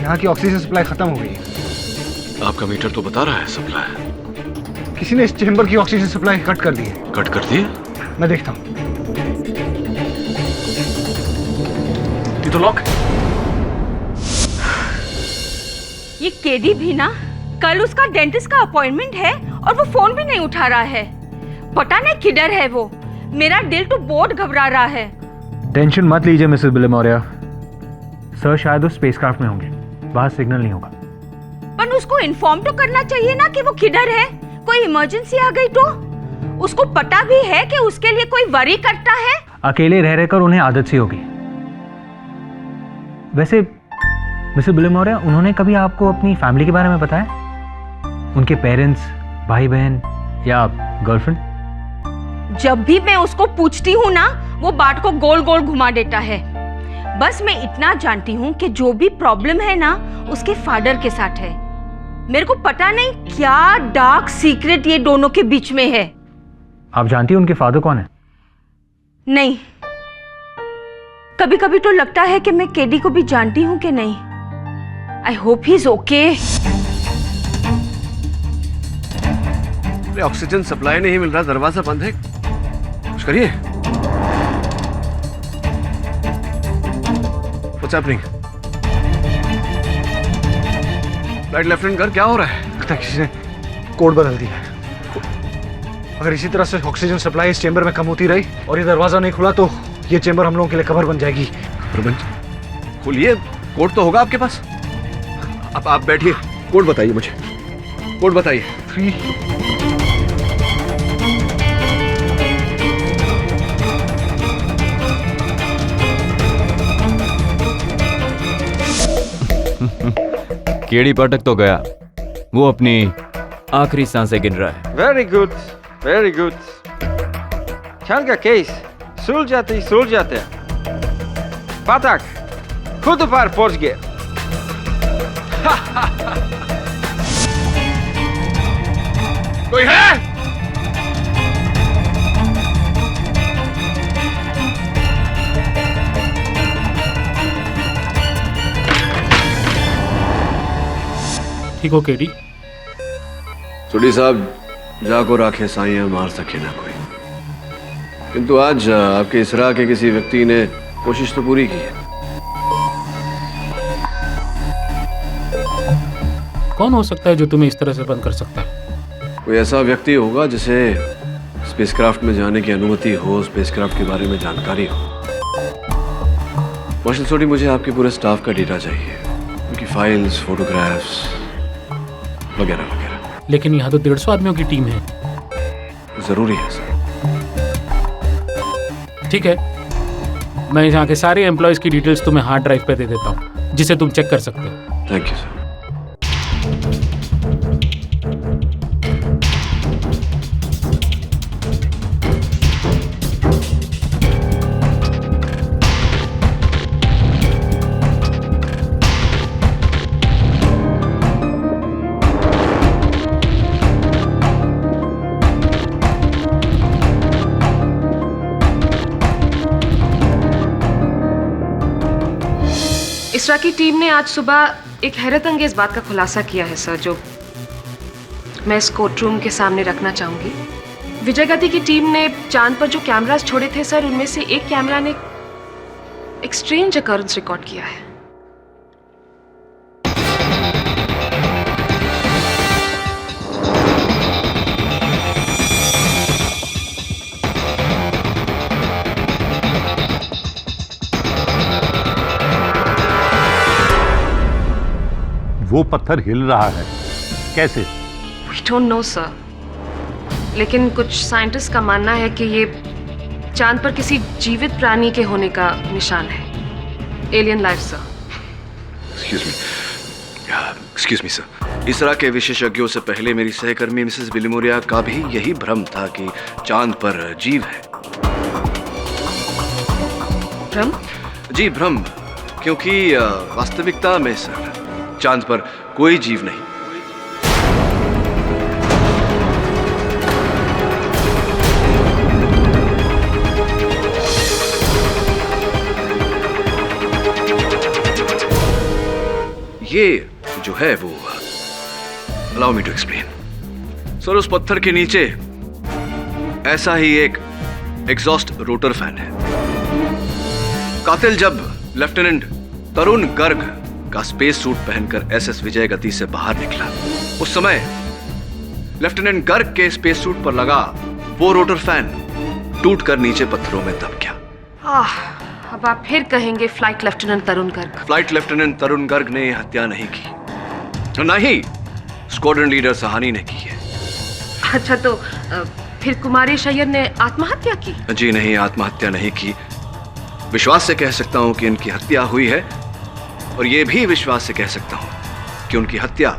Speaker 4: यहाँ की ऑक्सीजन सप्लाई खत्म हो गई है।
Speaker 3: आपका मीटर तो बता रहा है सप्लाई।
Speaker 4: किसी ने इस चेंबर की ऑक्सीजन सप्लाई कट कर दी है।
Speaker 3: कट कर दी?
Speaker 4: मैं देखता हूँ।
Speaker 3: ये तो लॉक।
Speaker 1: ये केडी भी ना, कल उसका डेंटिस्ट का अपॉइंटमेंट है और वो फोन भी नहीं उठा रहा है। पता नहीं किधर है वो। मेरा दिल तो बहुत घबरा रहा है।
Speaker 11: टेंशन मत लीजिए मिसेस बिलेमोरिया, सर शायद उस स्पेसक्राफ्ट में होंगे, वहां सिग्नल नहीं होगा।
Speaker 1: पर उसको इन्फॉर्म तो करना चाहिए ना कि वो किधर है। कोई इमरजेंसी आ गई तो? उसको पता भी है कि उसके लिए कोई वरी करता है।
Speaker 11: अकेले रह रहकर उन्हें आदत सी होगी। वैसे मिसेस बिलेमोरिया, उन्होंने कभी आपको अपनी फैमिली के बारे में बताया? उनके पेरेंट्स, भाई बहन या गर्लफ्रेंड?
Speaker 1: जब भी मैं उसको पूछती हूँ ना, वो बात को गोल गोल घुमा देता है। बस मैं इतना जानती हूँ कि जो भी प्रॉब्लम है ना, उसके फादर के साथ है। मेरे को पता नहीं क्या डार्क सीक्रेट ये दोनों के बीच में है।
Speaker 11: आप जानती हैं उनके फादर कौन है?
Speaker 1: नहीं, कभी कभी तो लगता है कि मैं केडी को भी जानती हूँ कि नहीं। I hope he is okay.
Speaker 3: Oxygen supply नहीं मिल रहा, दरवाजा बंद है, कुछ करिए। What's happening? Flight lieutenant Garg, क्या हो रहा है?
Speaker 4: लगता है किसी ने कोड बदल दिया है। अगर इसी तरह से ऑक्सीजन सप्लाई इस चेंबर में कम होती रही और ये दरवाजा नहीं खुला तो ये चेंबर हम लोगों के लिए कबर बन जाएगी।
Speaker 3: खोलिए, कोड तो होगा आपके पास। अब आप बैठिए, कोड बताइए मुझे, कोड बताइए।
Speaker 4: 3
Speaker 12: केडी पाठक तो गया, वो अपनी आखिरी सांसें गिन रहा है।
Speaker 13: Very good, very good. ख्याल का केस सुलझ जाते पाठक खुद पार पहुंच गए।
Speaker 3: कोई है?
Speaker 10: ठीक हो केडी?
Speaker 3: सुडी साहब, जाको राखे साइयां मार सके ना कोई। किंतु आज आपके इसरा के किसी व्यक्ति ने कोशिश तो पूरी की है।
Speaker 10: कौन हो सकता है जो तुम्हें इस तरह से बंद कर सकता है?
Speaker 3: कोई ऐसा व्यक्ति होगा जिसे स्पेसक्राफ्ट में जाने की अनुमति हो, स्पेसक्राफ्ट के बारे में जानकारी हो। मार्शल सोडी, मुझे आपके पूरे स्टाफ का डेटा चाहिए, उनकी फाइल्स, फोटोग्राफ्स वगैरह वगैरह।
Speaker 10: लेकिन यहाँ तो 150 आदमियों की टीम है।
Speaker 3: जरूरी है सर।
Speaker 10: ठीक है, मैं यहाँ के सारे एम्प्लॉयज की डिटेल्स तुम्हें हार्ड ड्राइव पे दे देता हूँ, जिसे तुम चेक कर सकते हो।
Speaker 3: Thank you sir.
Speaker 8: इसरा की टीम ने आज सुबह एक हैरत अंगेज बात का खुलासा किया है सर, जो मैं इस कोर्ट रूम के सामने रखना चाहूंगी। विजय गति की टीम ने चांद पर जो कैमरास छोड़े थे सर, उनमें से एक कैमरा ने एक स्ट्रेंज अकरेंस रिकॉर्ड किया है।
Speaker 14: वो पत्थर हिल रहा है, कैसे?
Speaker 8: We don't know sir, लेकिन कुछ साइंटिस्ट का मानना है कि ये चांद पर किसी जीवित प्राणी के होने का निशान है। Alien life sir.
Speaker 3: Excuse me sir, इसरा के विशेषज्ञों से पहले मेरी सहकर्मी मिसेस बिलिमोरिया का भी यही भ्रम था कि चांद पर जीव है।
Speaker 8: भ्रम?
Speaker 3: जी भ्रम, क्योंकि वास्तविकता में सर चांद पर कोई जीव नहीं। ये जो है वो, allow me to explain sir, उस पत्थर के नीचे ऐसा ही एक एग्जॉस्ट रोटर फैन है। कातिल जब लेफ्टिनेंट तरुण गर्ग का स्पेस सूट पहनकर एसएस विजय गति से बाहर निकला, उस समय लेफ्टिनेंट गर्ग के स्पेस सूट पर लगा वो रोटर फैन टूटकर नीचे पत्थरों में दब गया।
Speaker 8: अब आप फिर कहेंगे फ्लाइट लेफ्टिनेंट तरुण गर्ग।
Speaker 3: फ्लाइट लेफ्टिनेंट तरुण गर्ग ने हत्या नहीं की, न ही स्क्वाड्रन लीडर सहानी ने की है।
Speaker 8: अच्छा, तो फिर कुमारेश अय्यर ने आत्महत्या की?
Speaker 3: जी नहीं, आत्महत्या नहीं की। विश्वास से कह सकता हूं कि इनकी हत्या हुई है, और यह भी विश्वास से कह सकता हूं कि उनकी हत्या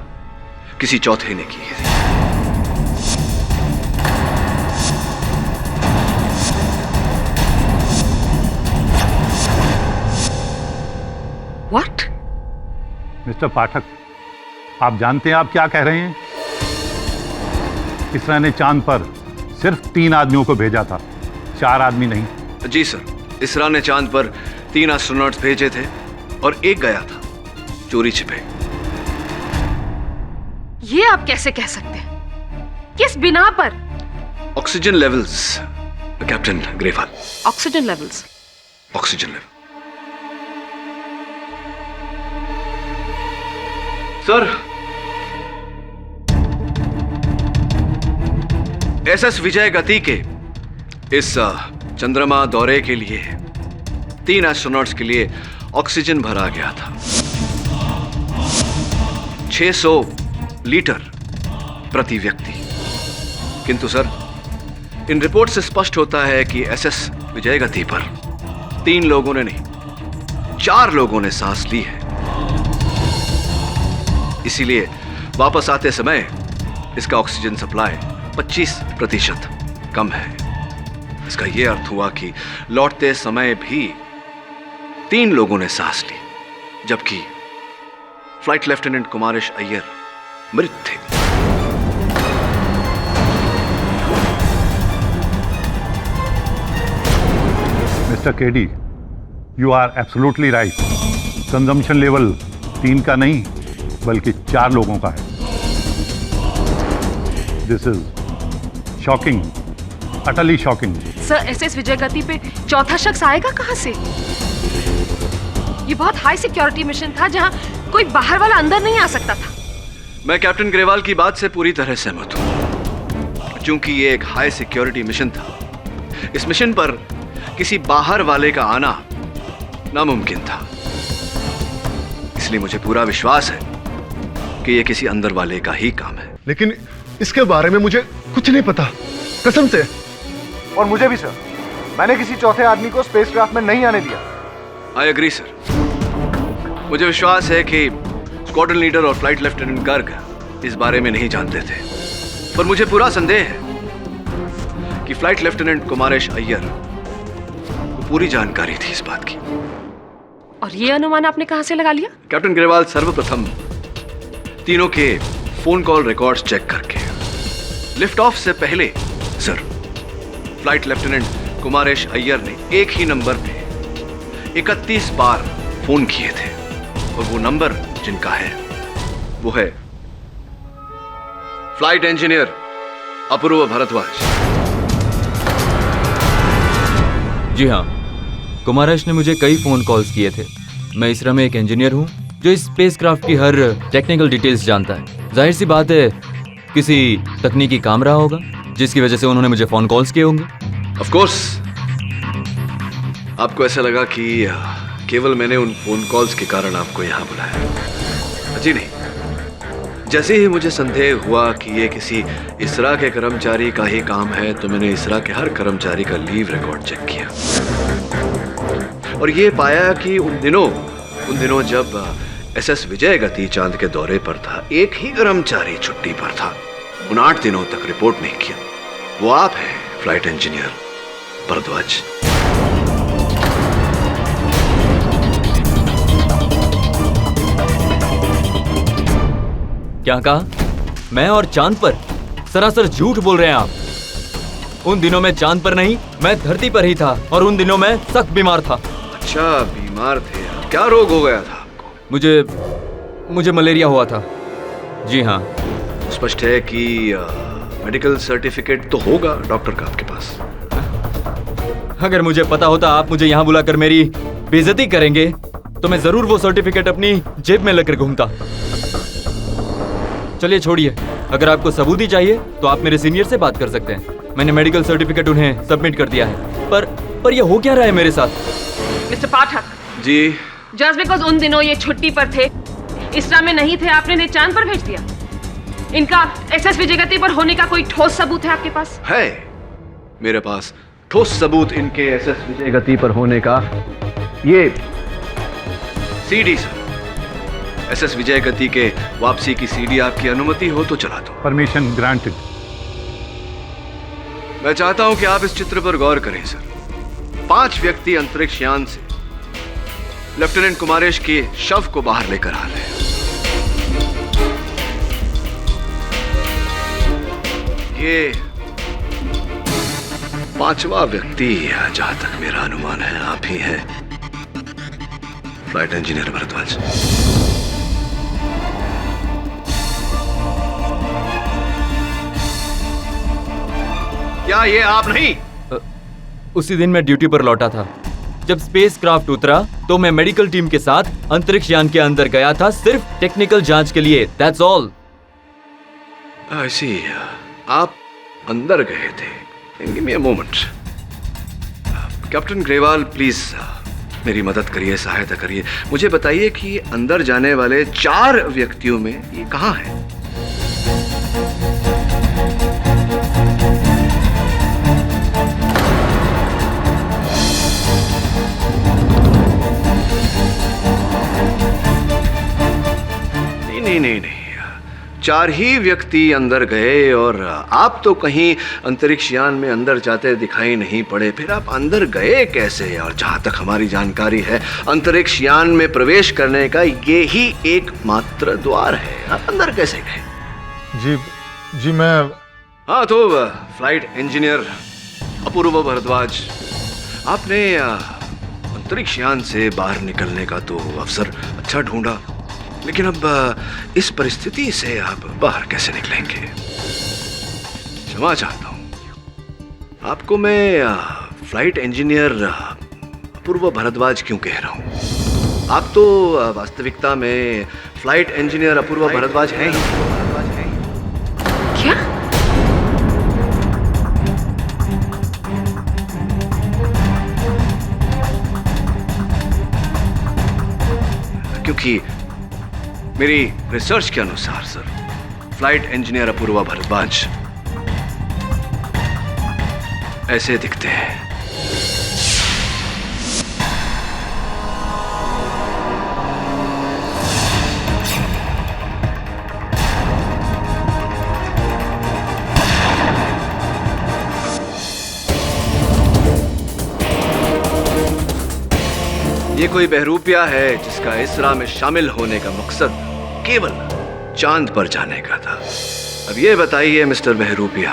Speaker 3: किसी चौथे ने की है।
Speaker 8: What?
Speaker 14: मिस्टर पाठक, आप जानते हैं आप क्या कह रहे हैं? इसरा ने चांद पर सिर्फ 3 आदमियों को भेजा था, 4 आदमी नहीं।
Speaker 3: जी सर, इसरा ने चांद पर 3 एस्ट्रोनॉट्स भेजे थे और एक गया था चोरी छिपे।
Speaker 8: ये आप कैसे कह सकते हैं? किस बिना पर?
Speaker 3: Oxygen levels captain Grewal.
Speaker 8: Oxygen levels?
Speaker 3: Oxygen level sir, SS Vijay Gati के इस चंद्रमा दौरे के लिए 3 एस्ट्रोनॉट्स के लिए ऑक्सीजन भरा गया था। 600 लीटर प्रति व्यक्ति। किंतु सर, इन रिपोर्ट से स्पष्ट होता है कि एसएस विजय गति पर 3 लोगों ने नहीं, 4 लोगों ने सांस ली है। इसीलिए वापस आते समय इसका ऑक्सीजन सप्लाई 25% कम है। इसका यह अर्थ हुआ कि लौटते समय भी 3 लोगों ने सांस ली, जबकि फ्लाइट लेफ्टिनेंट कुमारेश अय्यर मृत थे।
Speaker 14: Mister KD, you are absolutely right. Consumption level 3 का नहीं बल्कि 4 लोगों का है। This is shocking, utterly shocking.
Speaker 8: Sir, SS Vijay Gati पे चौथा शख्स आएगा कहां से? ये बहुत हाई सिक्योरिटी मिशन था जहां कोई बाहर वाला अंदर नहीं आ सकता था।
Speaker 3: मैं कैप्टन ग्रेवाल की बात से पूरी तरह सहमत हूं। चूंकि ये एक हाई सिक्योरिटी मिशन था, इस मिशन पर किसी बाहर वाले का आना नामुमकिन था। इसलिए मुझे पूरा विश्वास है कि ये किसी अंदर वाले का ही काम है।
Speaker 2: लेकिन इसके बारे में मुझे कुछ नहीं पता, कसम से।
Speaker 6: और मुझे भी सर, मैंने किसी चौथे आदमी को स्पेसक्राफ्ट में नहीं आने दिया।
Speaker 3: I agree sir. मुझे विश्वास है कि स्क्वाड्रन लीडर और फ्लाइट लेफ्टिनेंट गर्ग इस बारे में नहीं जानते थे, पर मुझे पूरा संदेह है कि फ्लाइट लेफ्टिनेंट कुमारेश अय्यर को पूरी जानकारी थी इस बात की।
Speaker 8: और ये अनुमान आपने कहां से लगा लिया?
Speaker 3: कैप्टन ग्रेवाल, सर्वप्रथम तीनों के फोन कॉल रिकॉर्ड्स चेक करके लिफ्ट ऑफ से पहले sir, flight lieutenant Kumaresh Iyer ने एक ही नंबर पे 31 बार फोन किए थे। और वो नंबर जिनका है वो है फ्लाइट इंजीनियर अपूर्व भारद्वाज।
Speaker 12: जी हाँ, कुमारेश ने मुझे कई फोन कॉल्स किए थे। मैं इसरा में एक इंजीनियर हूँ जो इस स्पेसक्राफ्ट की हर टेक्निकल डिटेल्स जानता है। जाहिर सी बात है किसी तकनीकी काम रहा होगा जिसकी वजह से उन्होंने मुझे फोन कॉल्स किए होंगे।
Speaker 3: ऑफ कोर्स आपको ऐसा लगा कि केवल मैंने उन फोन कॉल्स के कारण आपको यहाँ बुलाया। जी नहीं, जैसे ही मुझे संदेह हुआ कि ये किसी इसरा के कर्मचारी का ही काम है तो मैंने इसरा के हर कर्मचारी का लीव रिकॉर्ड चेक किया और ये पाया कि उन दिनों जब एसएस विजय गति चांद के दौरे पर था, एक ही कर्मचारी छुट्टी पर था। उन 8 दिनों तक रिपोर्ट नहीं किया। वो आप हैं फ्लाइट इंजीनियर भारद्वाज।
Speaker 12: क्या कहा? मैं और चांद पर? सरासर झूठ बोल रहे हैं आप। उन दिनों में चांद पर नहीं, मैं धरती पर ही था और उन दिनों में सख्त बीमार था।
Speaker 3: अच्छा, बीमार थे? क्या रोग हो गया था?
Speaker 12: मुझे मलेरिया हुआ था। जी हाँ।
Speaker 3: स्पष्ट है कि मेडिकल सर्टिफिकेट तो होगा डॉक्टर का आपके पास।
Speaker 12: अगर मुझे पता होता आप मुझे यहाँ बुलाकर मेरी बेइज्जती करेंगे तो मैं जरूर वो सर्टिफिकेट अपनी जेब में लेकर घूमता। चलिए छोड़िए, अगर आपको सबूत ही चाहिए तो आप मेरे सीनियर से बात कर सकते हैं। मैंने मेडिकल सर्टिफिकेट उन्हें सबमिट कर दिया है। पर ये हो क्या रहा है मेरे साथ?
Speaker 8: Mister Pathak
Speaker 3: ji,
Speaker 8: just because उन दिनों ये छुट्टी पर थे, इसरा में नहीं थे, आपने इन्हें चांद पर भेज दिया। इनका एसएस विजय गति पर होने का कोई ठोस सबूत है आपके पास?
Speaker 3: है मेरे पास ठोस सबूत इनके एसएस विजय गति पर होने का। ये CD sir, SS Vijay Gati के वापसी की सीडी आपकी अनुमति हो तो चला दो।
Speaker 14: Permission granted.
Speaker 3: मैं चाहता हूं कि आप इस चित्र पर गौर करें सर। 5 व्यक्ति अंतरिक्ष यान से लेफ्टिनेंट कुमारेश के शव को बाहर लेकर आ रहे हैं। ये 5वां व्यक्ति, जहां तक मेरा अनुमान है, आप ही हैं फ्लाइट इंजीनियर भारद्वाज। क्या ये आप नहीं?
Speaker 12: उसी दिन मैं ड्यूटी पर लौटा था। जब स्पेसक्राफ्ट उतरा तो मैं मेडिकल टीम के साथ अंतरिक्ष यान के अंदर गया था, सिर्फ टेक्निकल जांच के लिए। That's all.
Speaker 3: I see. आप अंदर गए थे। Give me a moment. Captain Grewal, please मेरी मदद करिए, सहायता करिए। मुझे बताइए कि अंदर जाने वाले 4 व्यक्तियों में ये कहाँ है? नहीं, 4 ही व्यक्ति अंदर गए और आप तो कहीं अंतरिक्ष यान में अंदर जाते दिखाई नहीं पड़े। फिर आप अंदर गए कैसे? और जहां तक हमारी जानकारी है, अंतरिक्ष यान में प्रवेश करने का ये ही एकमात्र द्वार है। आप अंदर कैसे गए?
Speaker 6: जी मैं।
Speaker 3: हाँ, तो फ्लाइट इंजीनियर अपूर्व भारद्वाज, आपने अंतरिक्ष यान से बाहर निकलने का तो अवसर अच्छा ढूंढा, लेकिन अब इस परिस्थिति से आप बाहर कैसे निकलेंगे? क्षमा चाहता हूं, आपको मैं फ्लाइट इंजीनियर अपूर्व भारद्वाज क्यों कह रहा हूं? आप तो वास्तविकता में फ्लाइट इंजीनियर अपूर्व भारद्वाज हैं ही।
Speaker 8: क्या?
Speaker 3: क्योंकि मेरी रिसर्च के अनुसार सर, फ्लाइट इंजीनियर अपूर्व भारद्वाज ऐसे दिखते हैं। ये कोई बहरूपिया है जिसका इसरा में शामिल होने का मकसद केवल चांद पर जाने का था। अब ये बताइए मिस्टर बहरूपिया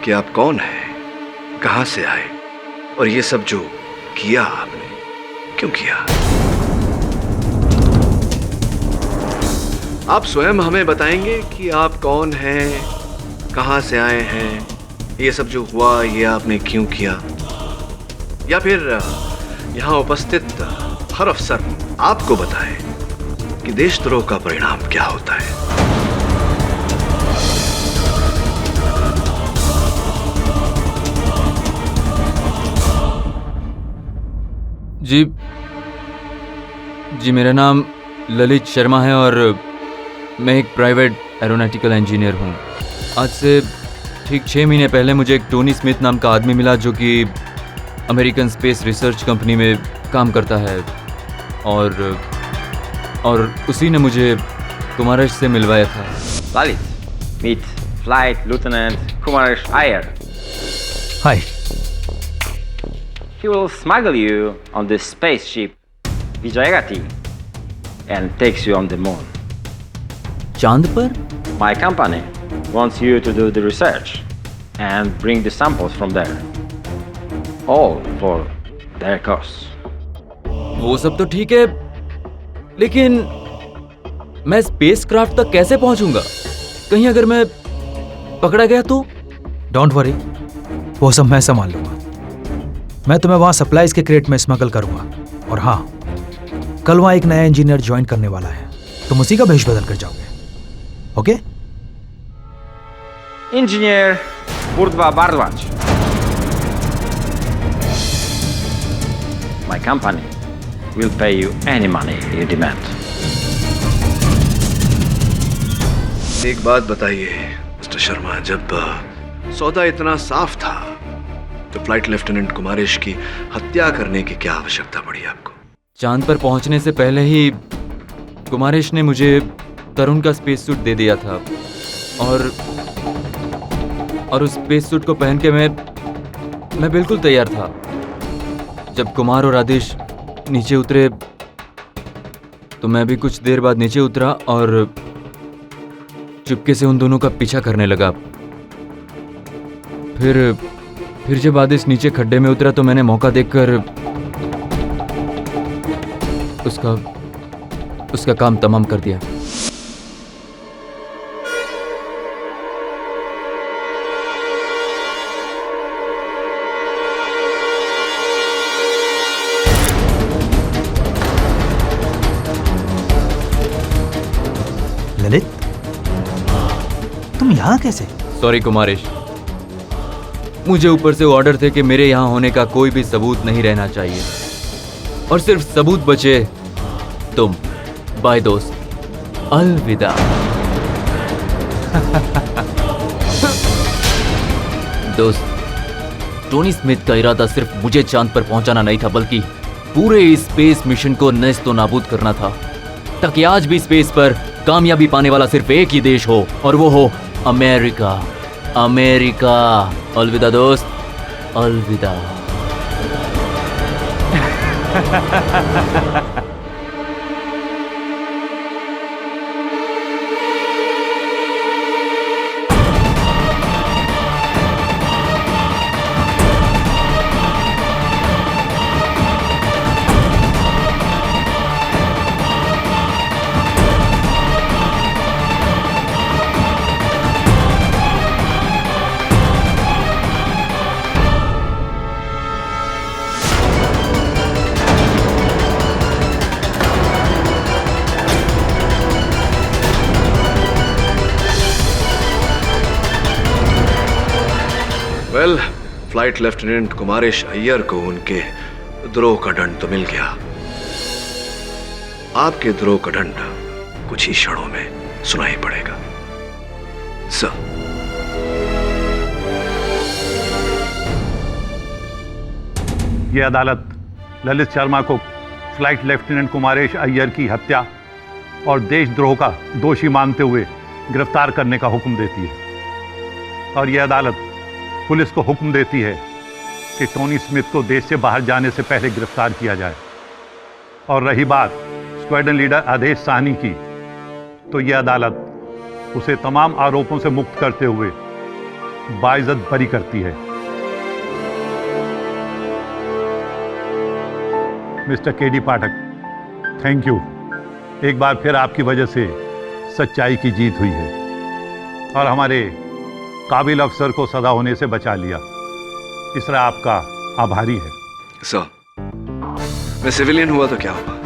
Speaker 3: कि आप कौन हैं, कहां से आए, और ये सब जो किया आपने क्यों किया? आप स्वयं हमें बताएंगे कि आप कौन हैं, कहां से आए हैं, ये सब जो हुआ ये आपने क्यों किया, या फिर यहां उपस्थित हर अफसर आपको बताए कि देशद्रोह का परिणाम क्या होता है।
Speaker 12: जी मेरा नाम ललित शर्मा है और मैं एक प्राइवेट एरोनॉटिकल इंजीनियर हूँ। आज से ठीक 6 महीने पहले मुझे एक टोनी स्मिथ नाम का आदमी मिला जो कि अमेरिकन स्पेस रिसर्च कंपनी में काम करता है और उसी ने मुझे कुमारेश से मिलवाया था।
Speaker 13: Lalit, meet Flight Lieutenant Kumaresh Iyer.
Speaker 9: Hi.
Speaker 13: He will smuggle you on this spaceship Vijayagati and takes you on the moon.
Speaker 12: चांद पर?
Speaker 13: My company wants you to do the research and bring the samples from there. All for their cost.
Speaker 12: वो सब तो ठीक है, लेकिन मैं spacecraft तक कैसे पहुंचूंगा? कहीं अगर मैं पकड़ा गया तो?
Speaker 9: डोंट वरी, वो सब मैं संभाल लूंगा। मैं तुम्हें वहां सप्लाईज के क्रेट में स्मगल करूंगा। और हाँ, कल वहां एक नया इंजीनियर ज्वाइन करने वाला है, तुम उसी का भेष बदल कर जाओगे। Okay?
Speaker 13: Engineer Urdhva Bardwaj. My company will pay you any money you demand.
Speaker 3: एक बात बताइए मिस्टर शर्मा, जब सौदा इतना साफ था तो फ्लाइट लेफ्टिनेंट कुमारेश की हत्या करने की क्या आवश्यकता पड़ी आपको?
Speaker 12: चांद पर पहुंचने से पहले ही कुमारेश ने मुझे तरुण का स्पेस सूट दे दिया था और उस स्पेस सूट को पहन के मैं बिल्कुल तैयार था। जब कुमार और आदेश नीचे उतरे तो मैं भी कुछ देर बाद नीचे उतरा और चुपके से उन दोनों का पीछा करने लगा। फिर जब आदेश नीचे खड्डे में उतरा तो मैंने मौका देखकर उसका काम तमाम कर दिया।
Speaker 9: ललित, तुम यहाँ कैसे?
Speaker 12: सॉरी कुमारेश, मुझे ऊपर से ऑर्डर थे कि मेरे यहाँ होने का कोई भी सबूत नहीं रहना चाहिए और सिर्फ सबूत बचे तुम। बाय दोस्त, अलविदा। दोस्त, टोनी स्मिथ का इरादा सिर्फ मुझे चांद पर पहुंचाना नहीं था बल्कि पूरे इस स्पेस मिशन को नेस्तो नाबूद करना था, ताकि आज भी स्पेस पर कामयाबी पाने वाला सिर्फ एक ही देश हो और वो हो अमेरिका। अमेरिका। अलविदा दोस्त, अलविदा।
Speaker 3: Well, flight lieutenant Kumaresh Iyer को उनके द्रोह का दंड तो मिल गया। आपके द्रोह का दंड कुछ ही क्षणों में सुनाई पड़ेगा। सर,
Speaker 14: यह अदालत ललित शर्मा को फ्लाइट लेफ्टिनेंट कुमारेश अय्यर की हत्या और देशद्रोह का दोषी मानते हुए गिरफ्तार करने का हुक्म देती है और यह अदालत पुलिस को हुक्म देती है कि टोनी स्मिथ को देश से बाहर जाने से पहले गिरफ्तार किया जाए। और रही बात स्क्वाड्रन लीडर आदेश साहनी की, तो यह अदालत उसे तमाम आरोपों से मुक्त करते हुए बाइज्जत बरी करती है। Mister KD Pathak, thank you. एक बार फिर आपकी वजह से सच्चाई की जीत हुई है और हमारे काबिल अफसर को सदा होने से बचा लिया। इसरा आपका आभारी है।
Speaker 3: सर, मैं सिविलियन हुआ तो क्या हुआ,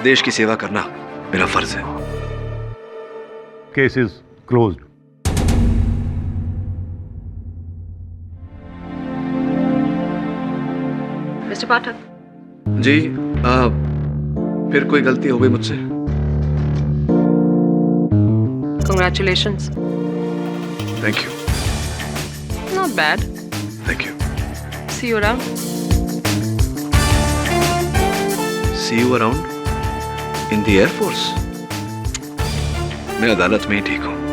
Speaker 3: देश की सेवा करना मेरा फर्ज है।
Speaker 14: Case is closed.
Speaker 8: Mister Pathak.
Speaker 3: जी, फिर कोई गलती हो गई मुझसे?
Speaker 8: Congratulations.
Speaker 3: Thank you.
Speaker 8: Not bad.
Speaker 3: Thank you.
Speaker 8: See you around.
Speaker 3: See you around in the Air Force। मैं अदालत में ही ठीक हूँ।